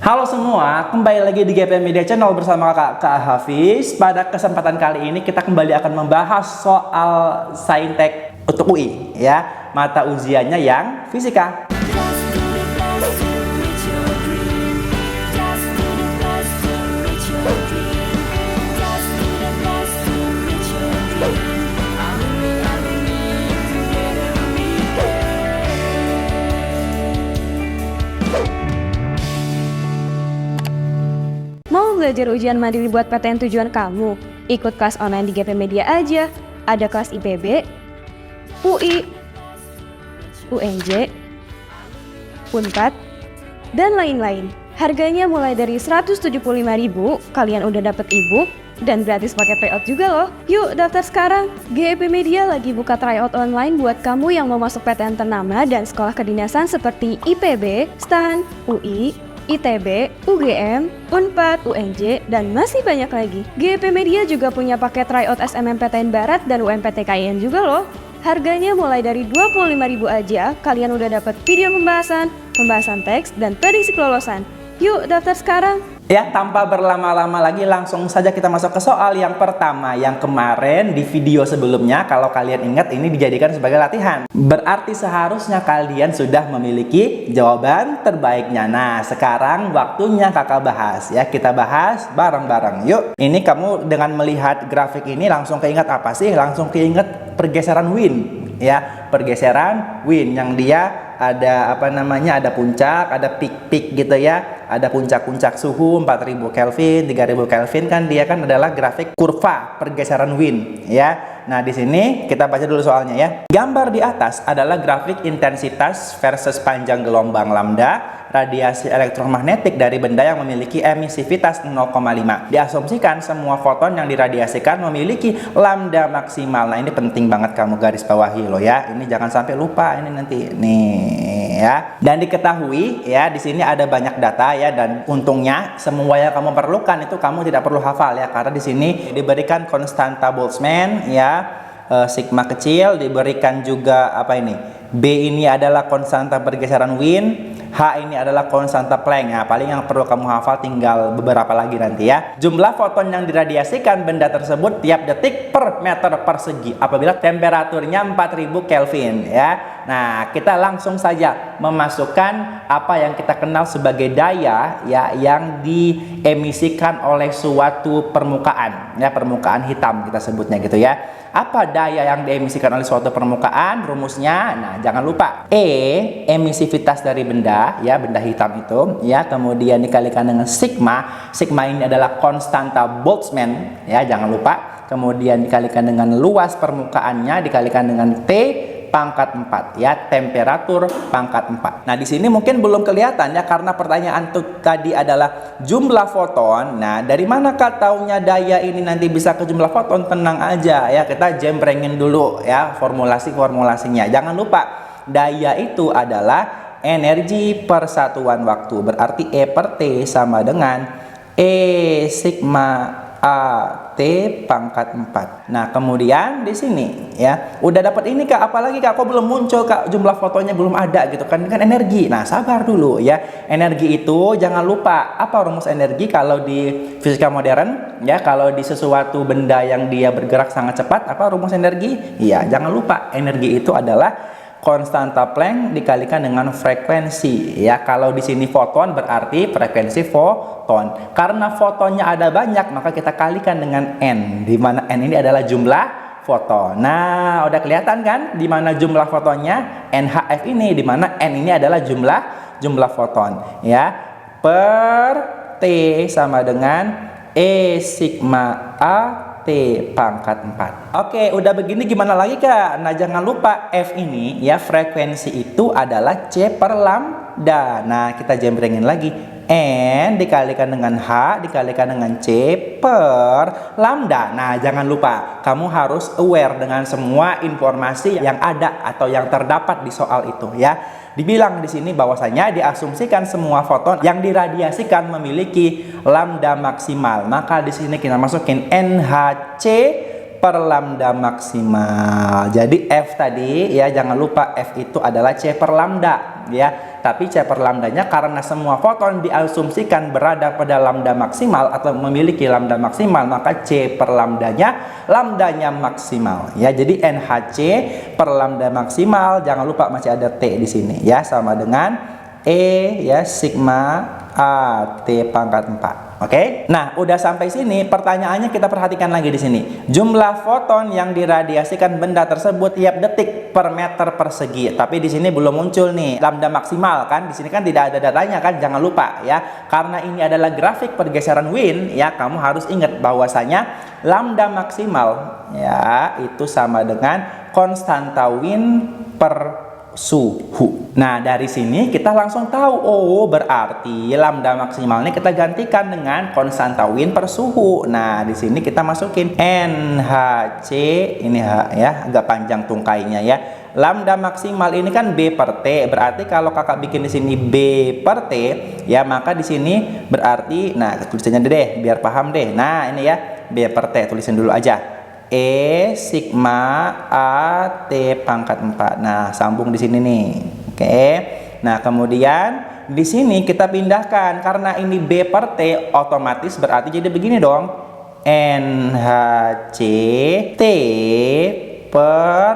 Halo semua, kembali lagi di GP Media Channel bersama Kak Hafiz. Pada kesempatan kali ini kita kembali akan membahas soal Saintek untuk UI ya, mata ujiannya yang fisika. Mau belajar ujian mandiri buat PTN tujuan kamu? Ikut kelas online di GP Media aja. Ada kelas IPB, UI, UNJ, Unpad, dan lain-lain. Harganya mulai dari 175.000, kalian udah dapet e-book, dan gratis pakai tryout juga loh. Yuk daftar sekarang. GP Media lagi buka tryout online buat kamu yang mau masuk PTN ternama dan sekolah kedinasan seperti IPB, STAN, UI, ITB, UGM, Unpad, UNJ, dan masih banyak lagi. GP Media juga punya paket tryout SNMPTN Barat dan UMPTKIN juga loh. Harganya mulai dari 25.000 aja, kalian udah dapat video pembahasan teks, dan prediksi kelolosan. Yuk daftar sekarang. Ya, tanpa berlama-lama lagi langsung saja kita masuk ke soal yang pertama. Yang kemarin di video sebelumnya, kalau kalian ingat, ini dijadikan sebagai latihan. Berarti seharusnya kalian sudah memiliki jawaban terbaiknya. Nah, sekarang waktunya kakak bahas ya. Kita bahas bareng-bareng. Yuk, ini kamu dengan melihat grafik ini langsung keinget apa sih? Langsung keinget pergeseran wind ya, pergeseran wind yang dia ada ada puncak, ada peak gitu ya, ada puncak-puncak suhu 4000 Kelvin, 3000 Kelvin, kan dia kan adalah grafik kurva pergeseran wind ya. Nah, di sini kita baca dulu soalnya ya. Gambar di atas adalah grafik intensitas versus panjang gelombang lambda radiasi elektromagnetik dari benda yang memiliki emisivitas 0,5. Diasumsikan semua foton yang diradiasikan memiliki lambda maksimal. Nah, ini penting banget kamu garis bawahi loh ya. Ini jangan sampai lupa ini nanti. Nih ya. Dan diketahui ya, di sini ada banyak data ya, dan untungnya semua yang kamu perlukan itu kamu tidak perlu hafal ya, karena di sini diberikan konstanta Boltzmann ya. Sigma kecil, diberikan juga B ini adalah konstanta pergeseran wind, H ini adalah konstanta Planck. Nah, paling yang perlu kamu hafal tinggal beberapa lagi nanti ya. Jumlah foton yang diradiasikan benda tersebut tiap detik per meter persegi apabila temperaturnya 4000 Kelvin ya. Nah, kita langsung saja memasukkan apa yang kita kenal sebagai daya ya, yang diemisikan oleh suatu permukaan ya, permukaan hitam kita sebutnya gitu ya. Apa daya yang diemisikan oleh suatu permukaan? Rumusnya, nah jangan lupa E, emisivitas dari benda ya, benda hitam itu ya, kemudian dikalikan dengan sigma. Sigma ini adalah konstanta Boltzmann ya, jangan lupa. Kemudian dikalikan dengan luas permukaannya, dikalikan dengan T pangkat 4 ya, temperatur pangkat 4. Nah, di sini mungkin belum kelihatan ya, karena pertanyaan tadi adalah jumlah foton. Nah, dari manakah taunya daya ini nanti bisa ke jumlah foton? Tenang aja ya, kita jembrengin dulu ya formulasinya. Jangan lupa daya itu adalah energi per satuan waktu. Berarti E per T sama dengan E sigma A T pangkat 4. Nah, kemudian di sini ya, udah dapat ini Kak, apalagi Kak, kok belum muncul Kak, jumlah fotonya belum ada gitu kan energi. Nah, sabar dulu ya. Energi itu jangan lupa apa rumus energi kalau di fisika modern ya, kalau di sesuatu benda yang dia bergerak sangat cepat, apa rumus energi? Iya, jangan lupa energi itu adalah konstanta Planck dikalikan dengan frekuensi ya. Kalau di sini foton berarti frekuensi foton. Karena fotonnya ada banyak, maka kita kalikan dengan n, di mana n ini adalah jumlah foton. Nah, udah kelihatan kan di mana jumlah fotonnya? NHF ini, di mana n ini adalah jumlah foton ya. Per T sama dengan E sigma A T pangkat 4. Oke, udah begini gimana lagi Kak? Nah, jangan lupa F ini ya, frekuensi itu adalah C per lambda. Nah, kita jembrengin lagi. N dikalikan dengan H dikalikan dengan C per lambda. Nah, jangan lupa kamu harus aware dengan semua informasi yang ada atau yang terdapat di soal itu ya. Dibilang di sini bahwasanya diasumsikan semua foton yang diradiasikan memiliki lambda maksimal. Maka di sini kita masukin NHC per lambda maksimal. Jadi F tadi ya, jangan lupa F itu adalah C per lambda ya. Tapi C per lambdanya karena semua foton diasumsikan berada pada lambda maksimal atau memiliki lambda maksimal, maka C per lambdanya maksimal ya. Jadi NHC per lambda maksimal, jangan lupa masih ada T di sini ya, sama dengan E ya sigma A T pangkat 4. Oke? Nah, udah sampai sini, pertanyaannya kita perhatikan lagi di sini. Jumlah foton yang diradiasikan benda tersebut tiap detik per meter persegi. Tapi di sini belum muncul nih lambda maksimal kan? Di sini kan tidak ada datanya kan? Jangan lupa ya. Karena ini adalah grafik pergeseran Wien ya, kamu harus ingat bahwasanya lambda maksimal ya itu sama dengan konstanta Wien per suhu. Nah, dari sini kita langsung tahu, oh berarti lambda maksimalnya kita gantikan dengan konstanta Wien per suhu. Nah, di sini kita masukin NHC, ini H ya, agak panjang tungkainya ya. Lambda maksimal ini kan B per T, berarti kalau kakak bikin di sini B per T ya, maka di sini berarti, nah tulisannya deh biar paham deh. Nah, ini ya B per T, tulisin dulu aja. E sigma A T pangkat 4. Nah, sambung di sini nih. Oke. Nah, kemudian di sini kita pindahkan karena ini B per T, otomatis berarti jadi begini dong. NHC T per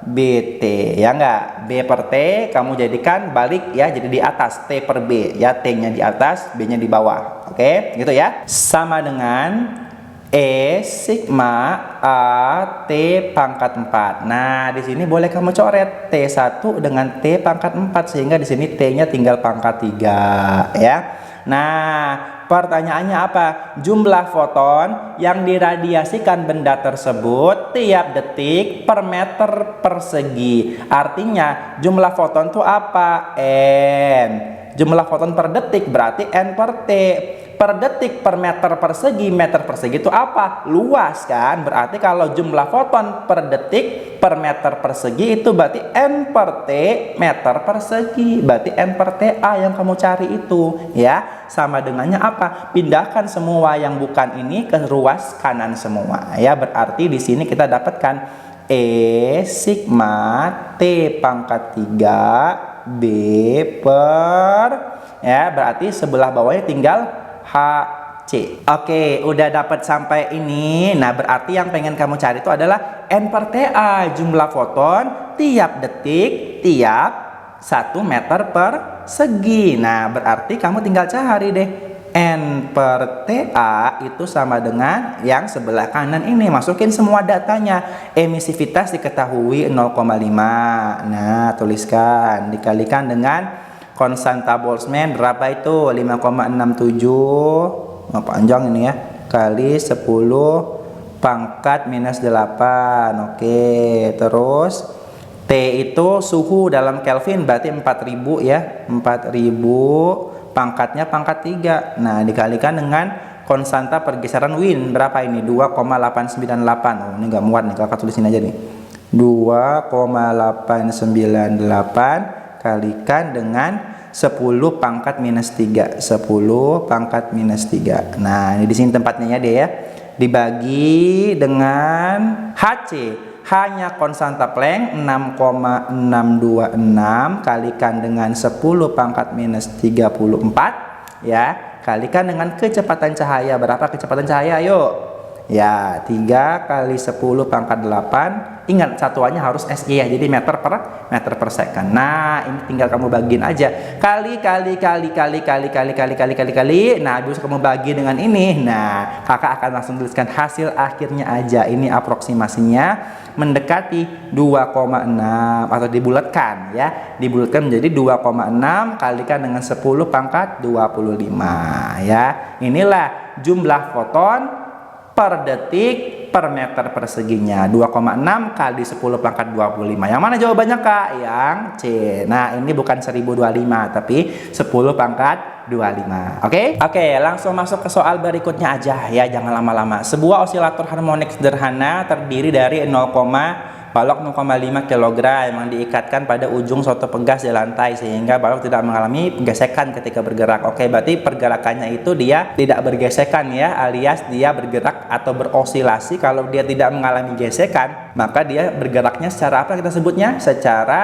BT. Ya enggak? B per T kamu jadikan balik ya, jadi di atas T per B ya, T-nya di atas, B-nya di bawah. Oke, gitu ya. Sama dengan E sigma A T pangkat 4. Nah, di sini boleh kamu coret T1 dengan T pangkat 4 sehingga di sini T-nya tinggal pangkat 3 ya. Nah, pertanyaannya apa? Jumlah foton yang diradiasikan benda tersebut tiap detik per meter persegi. Artinya jumlah foton itu apa? N. Jumlah foton per detik berarti N per T. Per detik per meter persegi itu apa? Luas kan? Berarti kalau jumlah foton per detik per meter persegi itu berarti N per T meter persegi. Berarti N per TA yang kamu cari itu ya. Sama dengannya apa? Pindahkan semua yang bukan ini ke ruas kanan semua ya. Berarti di sini kita dapatkan E sigma T pangkat 3 B per ya, berarti sebelah bawahnya tinggal HC. Oke, udah dapat sampai ini. Nah, berarti yang pengen kamu cari itu adalah N per TA, jumlah foton tiap detik tiap 1 meter persegi. Nah, berarti kamu tinggal cari deh. N per TA itu sama dengan yang sebelah kanan ini. Masukin semua datanya. Emisivitas diketahui 0,5. Nah, tuliskan. Dikalikan dengan konstanta Boltzmann berapa itu? 5,67. Nah, panjang ini ya. Kali 10 pangkat minus 8. Oke, terus T itu suhu dalam Kelvin berarti 4000 ya. 4000 pangkatnya pangkat 3. Nah, dikalikan dengan konstanta pergeseran Wien berapa ini? 2,898. Oh, ini nggak muat nih, kakak tulisin aja nih. 2,898 kalikan dengan 10 pangkat minus 3. 10 pangkat minus 3. Nah, ini di sini tempatnya ya deh ya. Dibagi dengan HC. Hanya konstanta Planck 6,626 kalikan dengan 10 pangkat minus 34 ya. Kalikan dengan kecepatan cahaya. Berapa kecepatan cahaya? Yuk. Ya, 3 kali 10 pangkat 8. Ingat satuannya harus SI ya, jadi meter per second. Nah, ini tinggal kamu bagiin aja. Kali. Nah, bisa kamu bagi dengan ini. Nah, kakak akan langsung tuliskan hasil akhirnya aja. Ini aproksimasinya mendekati 2,6 atau dibulatkan ya. Dibulatkan menjadi 2,6 kalikan dengan 10 pangkat 25 ya. Inilah jumlah foton per detik per meter perseginya. 2,6 kali 10 pangkat 25. Yang mana jawabannya Kak? Yang C. Nah, ini bukan 1025 tapi 10 pangkat 25. Oke? Oke, langsung masuk ke soal berikutnya aja ya, jangan lama-lama. Sebuah osilator harmonik sederhana terdiri dari 0,5 balok 0,5 kg yang diikatkan pada ujung suatu pegas di lantai sehingga balok tidak mengalami gesekan ketika bergerak. Oke, berarti pergerakannya itu dia tidak bergesekan ya, alias dia bergerak atau berosilasi. Kalau dia tidak mengalami gesekan, maka dia bergeraknya secara apa kita sebutnya? Secara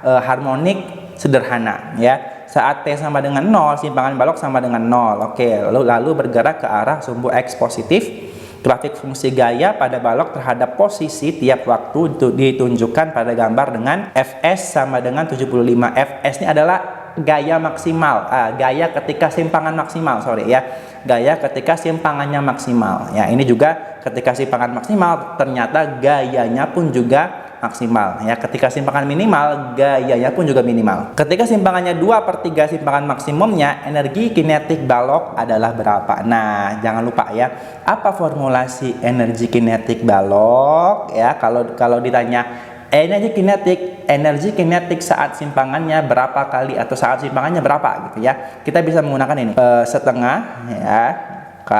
harmonik sederhana ya. Saat T sama dengan 0, simpangan balok sama dengan 0. Oke, lalu bergerak ke arah sumbu X positif. Grafik fungsi gaya pada balok terhadap posisi tiap waktu itu ditunjukkan pada gambar dengan Fs sama dengan 75. Fs ini adalah gaya maksimal, gaya ketika simpangan maksimal, gaya ketika simpangannya maksimal. Ya, ini juga ketika simpangan maksimal ternyata gayanya pun juga maksimal ya. Ketika simpangan minimal, gayanya pun juga minimal. Ketika simpangannya 2/3 simpangan maksimumnya, energi kinetik balok adalah berapa? Nah, jangan lupa ya, apa formulasi energi kinetik balok ya. Kalau ditanya energi kinetik saat simpangannya berapa kali atau saat simpangannya berapa gitu ya, kita bisa menggunakan ini setengah ya, K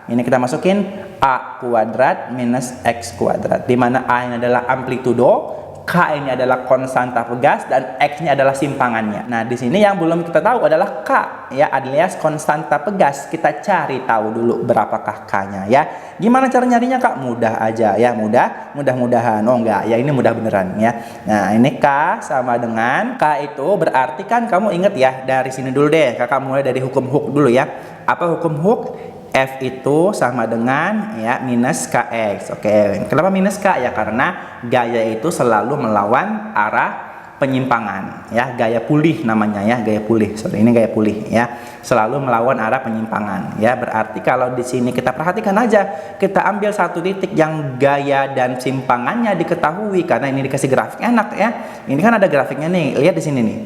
ini kita masukin A kuadrat minus X kuadrat, di mana A ini adalah amplitudo, K ini adalah konstanta pegas, dan X ini adalah simpangannya. Nah, di sini yang belum kita tahu adalah K ya, alias konstanta pegas. Kita cari tahu dulu berapakah K-nya ya. Gimana cara nyarinya, Kak? Mudah aja ya, mudah-mudahan. Oh enggak, ya ini mudah beneran ya. Nah, ini K sama dengan K itu berarti kan kamu inget ya, dari sini dulu deh. Kakak mulai dari hukum Hooke dulu ya. Apa hukum Hooke? F itu sama dengan ya minus Kx. Oke, kenapa minus K? Ya karena gaya itu selalu melawan arah penyimpangan ya, gaya pulih namanya ya, gaya pulih. Ini gaya pulih ya, selalu melawan arah penyimpangan ya. Berarti kalau di sini kita perhatikan aja, kita ambil satu titik yang gaya dan simpangannya diketahui karena ini dikasih grafik enak ya. Ini kan ada grafiknya nih, lihat di sini nih.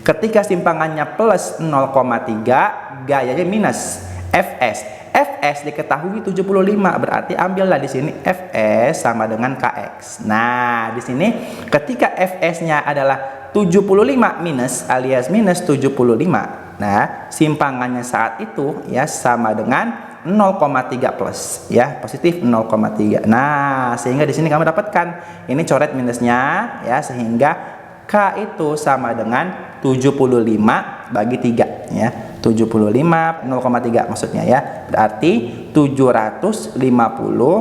Ketika simpangannya plus 0,3, gayanya minus. Fs diketahui 75, berarti ambillah di sini Fs sama dengan Kx. Nah, di sini ketika Fs-nya adalah 75 minus alias minus 75. Nah, simpangannya saat itu ya sama dengan 0,3 plus ya, positif 0,3. Nah, sehingga di sini kamu dapatkan ini coret minusnya ya, sehingga K itu sama dengan 75 bagi 3 ya. 75 0,3 maksudnya ya. Berarti 750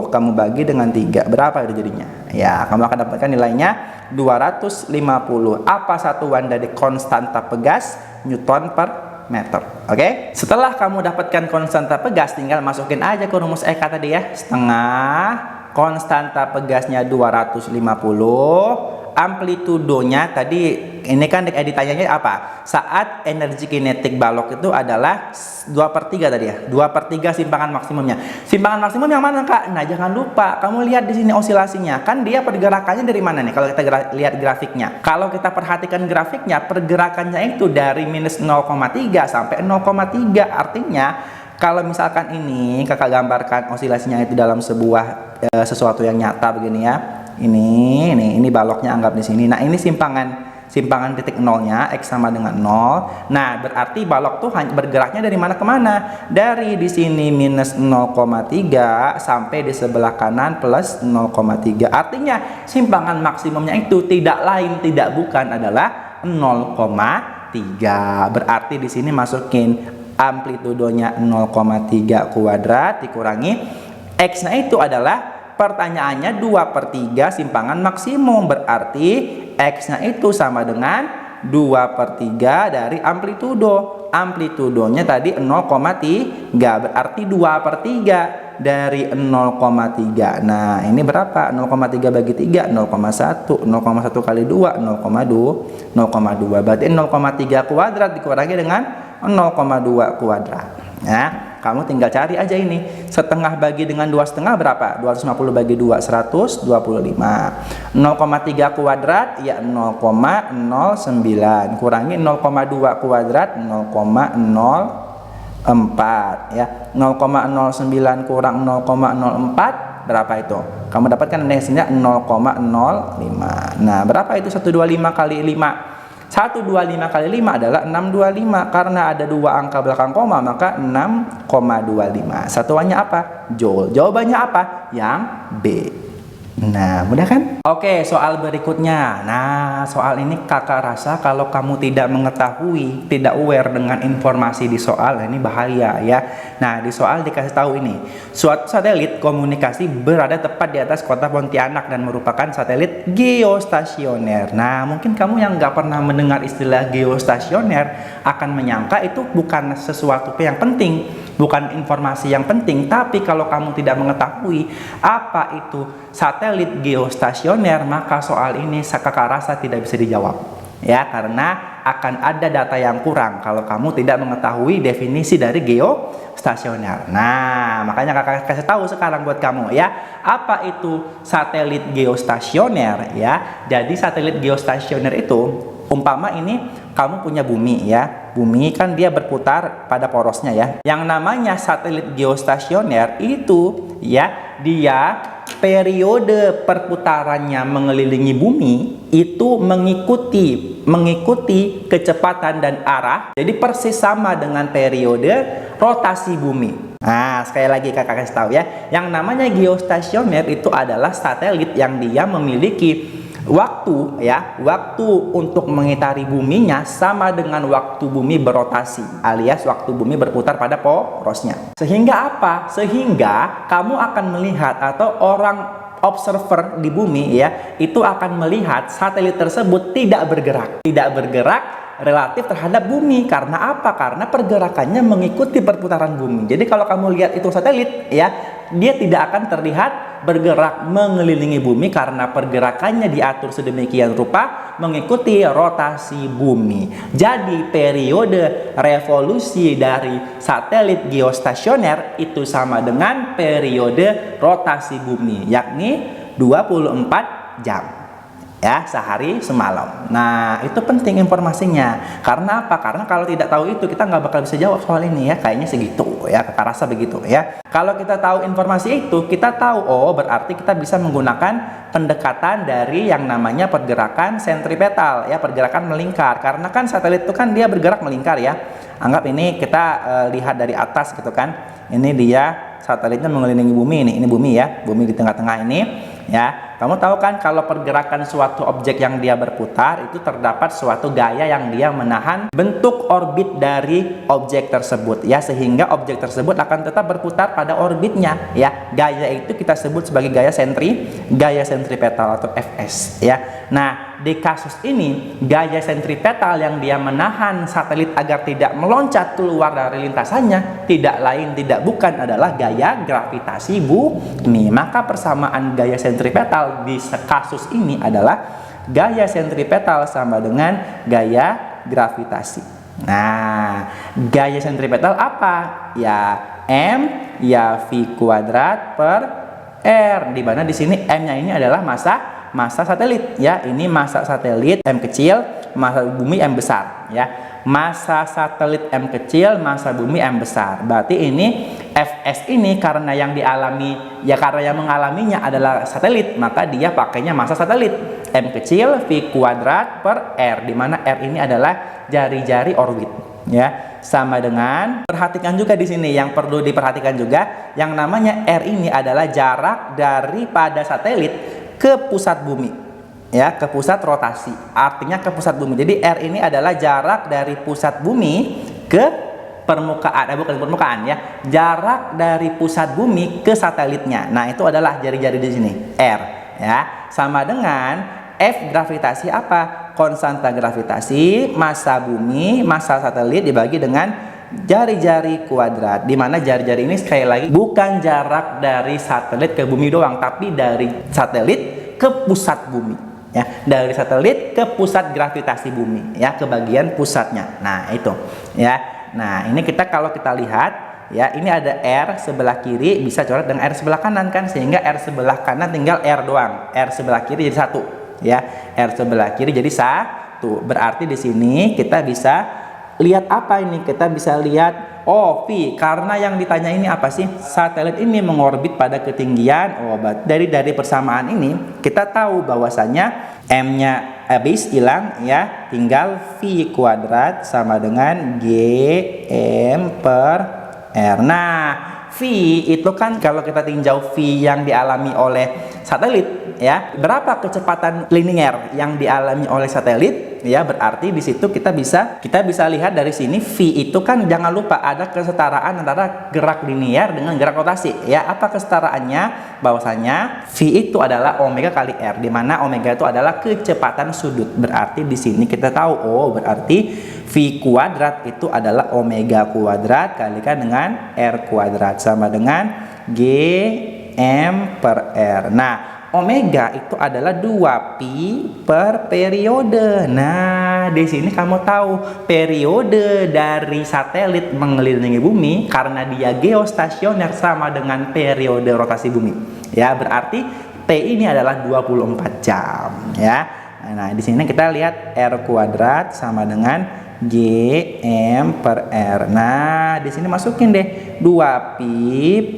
kamu bagi dengan 3. Berapa itu jadinya? Ya, kamu akan dapatkan nilainya 250. Apa satuan dari konstanta pegas? Newton per meter. Oke? Setelah kamu dapatkan konstanta pegas, tinggal masukin aja ke rumus EK tadi ya. Setengah konstanta pegasnya 250, amplitudonya tadi ini kan ditanyanya apa? Saat energi kinetik balok itu adalah 2/3 tadi ya, 2/3 simpangan maksimumnya. Simpangan maksimum yang mana, Kak? Nah, jangan lupa kamu lihat di sini osilasinya. Kan dia pergerakannya dari mana nih? Kalau kita lihat grafiknya. Kalau kita perhatikan grafiknya, pergerakannya itu dari minus 0,3 sampai 0,3. Artinya kalau misalkan ini kakak gambarkan osilasinya itu dalam sebuah sesuatu yang nyata begini ya. Ini baloknya anggap di sini. Nah, ini simpangan titik nolnya, X sama dengan 0. Nah, berarti balok tuh bergeraknya dari mana ke mana? Dari di sini minus 0,3 sampai di sebelah kanan plus 0,3. Artinya simpangan maksimumnya itu tidak lain tidak bukan adalah 0,3. Berarti di sini masukin amplitudonya 0,3 kuadrat dikurangi X-nya itu adalah, pertanyaannya 2/3 simpangan maksimum, berarti X-nya itu sama dengan 2/3 dari amplitudo. Amplitudonya tadi 0,3, berarti 2/3 dari 0,3. Nah, ini berapa? 0,3 bagi 3, 0,1. 0,1 kali 2, 0,2. Berarti 0,3 kuadrat dikurangi dengan 0,2 kuadrat. Ya, kamu tinggal cari aja ini. Setengah bagi dengan 2,5 berapa? 250 bagi 2, 125. 0,3 kuadrat ya 0,09. Kurangi 0,2 kuadrat 0,04 ya. 0,09 kurang 0,04 berapa itu? Kamu dapatkan hasilnya 0,05. Nah, berapa itu 125 kali 5? 125 kali 5 adalah 625. Karena ada dua angka belakang koma, maka 6,25. Satuannya apa? Joule. Jawabannya apa? Yang B. Nah, mudah kan? Oke, soal berikutnya. Nah, soal ini kakak rasa kalau kamu tidak mengetahui, tidak aware dengan informasi di soal, ini bahaya ya. Nah, di soal dikasih tahu ini, suatu satelit komunikasi berada tepat di atas kota Pontianak dan merupakan satelit geostasioner. Nah, mungkin kamu yang nggak pernah mendengar istilah geostasioner akan menyangka itu bukan sesuatu yang penting, bukan informasi yang penting. Tapi kalau kamu tidak mengetahui apa itu satelit geostasioner, maka soal ini kakak rasa tidak bisa dijawab ya, karena akan ada data yang kurang kalau kamu tidak mengetahui definisi dari geostasioner. Nah, makanya kakak kasih tahu sekarang buat kamu ya, apa itu satelit geostasioner ya. Jadi satelit geostasioner itu umpama ini kamu punya bumi ya. Bumi kan dia berputar pada porosnya ya. Yang namanya satelit geostasioner itu ya, dia periode perputarannya mengelilingi bumi itu mengikuti kecepatan dan arah. Jadi persis sama dengan periode rotasi bumi. Nah, sekali lagi kakak kasih tahu ya. Yang namanya geostasioner itu adalah satelit yang dia memiliki waktu ya, waktu untuk mengitari buminya sama dengan waktu bumi berotasi, alias waktu bumi berputar pada porosnya. Sehingga apa? Sehingga kamu akan melihat, atau orang observer di bumi ya, itu akan melihat satelit tersebut tidak bergerak relatif terhadap bumi. Karena apa? Karena pergerakannya mengikuti perputaran bumi. Jadi kalau kamu lihat itu satelit ya, dia tidak akan terlihat bergerak mengelilingi bumi karena pergerakannya diatur sedemikian rupa mengikuti rotasi bumi. Jadi periode revolusi dari satelit geostasioner itu sama dengan periode rotasi bumi, yakni 24 jam. Ya, sehari semalam. Nah, itu penting informasinya. Karena apa? Karena kalau tidak tahu itu kita nggak bakal bisa jawab soal ini ya. Kayaknya segitu ya, kakak rasa begitu ya. Kalau kita tahu informasi itu, kita tahu oh berarti kita bisa menggunakan pendekatan dari yang namanya pergerakan sentripetal ya, pergerakan melingkar. Karena kan satelit itu kan dia bergerak melingkar ya. Anggap ini kita lihat dari atas gitu kan. Ini dia satelitnya mengelilingi bumi ini bumi ya, bumi di tengah-tengah ini ya. Kamu tahu kan kalau pergerakan suatu objek yang dia berputar itu terdapat suatu gaya yang dia menahan bentuk orbit dari objek tersebut ya, sehingga objek tersebut akan tetap berputar pada orbitnya ya. Gaya itu kita sebut sebagai gaya sentripetal atau Fs ya. Nah, di kasus ini gaya sentripetal yang dia menahan satelit agar tidak meloncat keluar dari lintasannya tidak lain tidak bukan adalah gaya gravitasi bumi. Maka persamaan gaya sentripetal di kasus ini adalah gaya sentripetal sama dengan gaya gravitasi. Nah, gaya sentripetal apa? Ya M ya V kuadrat per R, di mana di sini M-nya ini adalah massa satelit ya. Ini massa satelit M kecil, massa bumi M besar ya. Massa satelit M kecil, massa bumi M besar. Berarti ini Fs ini karena yang dialami ya, karena yang mengalaminya adalah satelit, maka dia pakainya massa satelit M kecil V kuadrat per R, di mana R ini adalah jari-jari orbit ya. Sama dengan, perhatikan juga di sini yang perlu diperhatikan juga, yang namanya R ini adalah jarak daripada satelit ke pusat bumi ya, ke pusat rotasi, artinya ke pusat bumi. Jadi R ini adalah jarak dari pusat bumi ke permukaan, bukan permukaan ya, jarak dari pusat bumi ke satelitnya. Nah, itu adalah jari-jari di sini R ya. Sama dengan F gravitasi apa? Konstanta gravitasi massa bumi, massa satelit dibagi dengan jari-jari kuadrat, di mana jari-jari ini sekali lagi bukan jarak dari satelit ke bumi doang, tapi dari satelit ke pusat bumi ya, dari satelit ke pusat gravitasi bumi ya, ke bagian pusatnya. Nah, itu ya. Nah, ini kalau kita lihat ya, ini ada R sebelah kiri bisa coret dengan R sebelah kanan kan, sehingga R sebelah kanan tinggal R doang, R sebelah kiri jadi satu ya, R sebelah kiri jadi satu. Berarti di sini kita bisa lihat apa ini? Kita bisa lihat V, karena yang ditanya ini apa sih? Satelit ini mengorbit pada ketinggian dari persamaan ini kita tahu bahwasanya M-nya habis hilang ya, tinggal V kuadrat sama dengan GM per R. Nah, V itu kan kalau kita tinjau V yang dialami oleh satelit ya, berapa kecepatan linier yang dialami oleh satelit ya, berarti di situ kita bisa lihat dari sini V itu kan jangan lupa ada kesetaraan antara gerak linier dengan gerak rotasi ya. Apa kesetaraannya? Bahwasanya V itu adalah omega kali R, di mana omega itu adalah kecepatan sudut. Berarti di sini kita tahu, oh berarti V kuadrat itu adalah omega kuadrat kalikan dengan R kuadrat sama dengan G M per R. Nah, omega itu adalah 2pi per periode. Nah, di sini kamu tahu periode dari satelit mengelilingi bumi karena dia geostasioner sama dengan periode rotasi bumi. Ya, berarti T ini adalah 24 jam ya. Nah, di sini kita lihat R kuadrat sama dengan G M per R. Nah, di sini masukin deh 2pi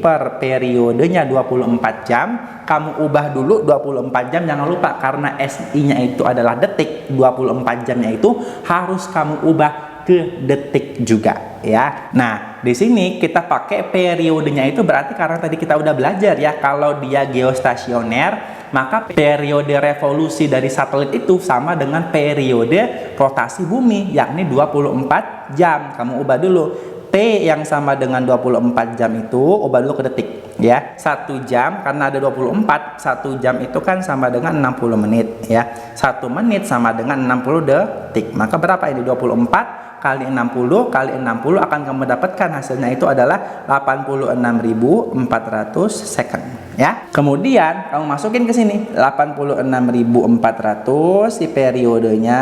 per periodenya 24 jam. Kamu ubah dulu 24 jam, jangan lupa karena SI-nya itu adalah detik. 24 jamnya itu harus kamu ubah ke detik juga ya. Nah, di sini kita pakai periodenya itu berarti karena tadi kita udah belajar ya, kalau dia geostasioner maka periode revolusi dari satelit itu sama dengan periode rotasi bumi, yakni 24 jam. Kamu ubah dulu. T yang sama dengan 24 jam itu ubah dulu ke detik ya. 1 jam karena ada 24, 1 jam itu kan sama dengan 60 menit ya. 1 menit sama dengan 60 detik. Maka berapa ini? 24 kali 60 kali 60 akan kamu dapatkan hasilnya itu adalah 86.400 second ya. Kemudian kamu masukin ke sini 86.400 si periodenya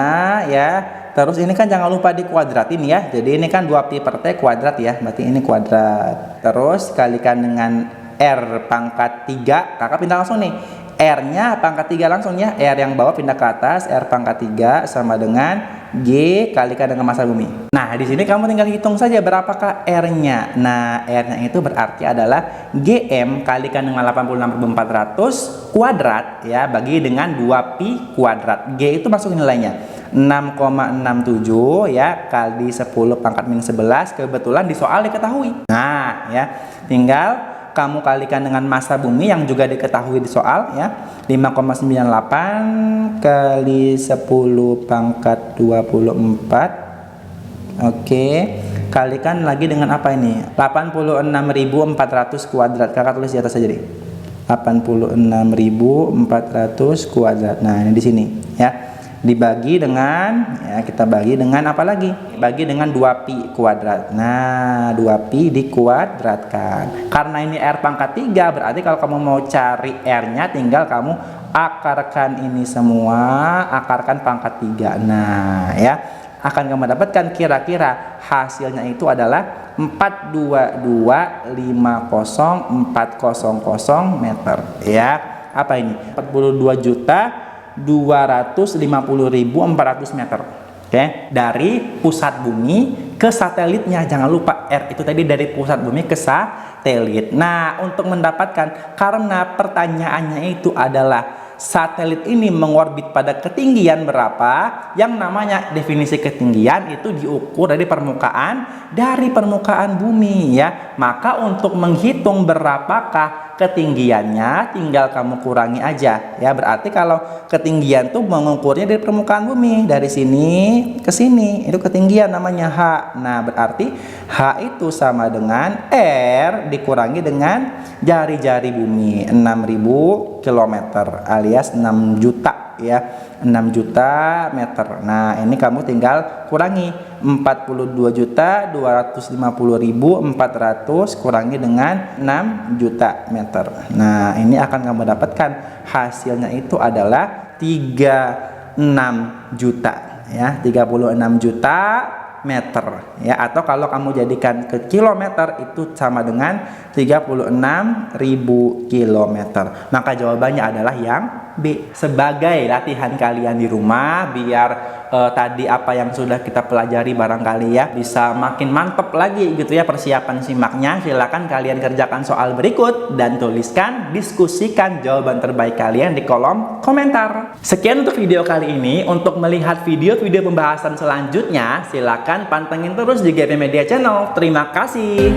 ya. Terus ini kan jangan lupa dikuadratin ya. Jadi ini kan 2pi per T kuadrat ya. Berarti ini kuadrat. Terus kalikan dengan R pangkat 3. Kakak pindah langsung nih. R-nya pangkat 3 langsung ya. R yang bawah pindah ke atas. R pangkat 3 sama dengan G kalikan dengan massa bumi. Nah, di sini kamu tinggal hitung saja berapakah R-nya. Nah, R-nya itu berarti adalah GM kalikan dengan 86.400 kuadrat ya, bagi dengan 2pi kuadrat. G itu masukin nilainya 6,67 ya kali 10 pangkat minus 11. Kebetulan di soal diketahui. Nah, ya, tinggal kamu kalikan dengan massa bumi yang juga diketahui di soal ya. 5,98 kali 10 pangkat 24. Oke, kalikan lagi dengan apa ini? 86.400 kuadrat. Kakak tulis di atas saja deh. 86.400 kuadrat. Nah, ini di sini ya. Dibagi dengan ya, kita bagi dengan apa lagi? Bagi dengan 2pi kuadrat. Nah, 2pi dikuadratkan. Karena ini R pangkat 3, berarti kalau kamu mau cari R-nya tinggal kamu akarkan ini semua, akarkan pangkat 3. Nah, ya, akan kamu dapatkan kira-kira hasilnya itu adalah 42250,400 meter ya. Apa ini? 42.250.400 meter. Oke, dari pusat bumi ke satelitnya. Jangan lupa R itu tadi dari pusat bumi ke satelit. Nah, untuk mendapatkan, karena pertanyaannya itu adalah satelit ini mengorbit pada ketinggian berapa, yang namanya definisi ketinggian itu diukur dari permukaan bumi ya. Maka untuk menghitung berapakah ketinggiannya tinggal kamu kurangi aja ya. Berarti kalau ketinggian tuh mengukurnya dari permukaan bumi, dari sini ke sini, itu ketinggian namanya H. Nah, berarti H itu sama dengan R dikurangi dengan jari-jari bumi, 6.000 km alias 6 juta ya, 6 juta meter. Nah, ini kamu tinggal kurangi 42.250.400 kurangi dengan 6 juta meter. Nah, ini akan kamu dapatkan hasilnya itu adalah 36 juta ya, 36 juta meter ya, atau kalau kamu jadikan ke kilometer itu sama dengan 36.000 kilometer. Maka jawabannya adalah yang B. Sebagai latihan kalian di rumah biar tadi apa yang sudah kita pelajari barangkali ya bisa makin mantap lagi gitu ya persiapan simaknya. Silakan kalian kerjakan soal berikut dan tuliskan, diskusikan jawaban terbaik kalian di kolom komentar. Sekian untuk video kali ini. Untuk melihat video-video pembahasan selanjutnya silakan pantengin terus di GP Media Channel. Terima kasih.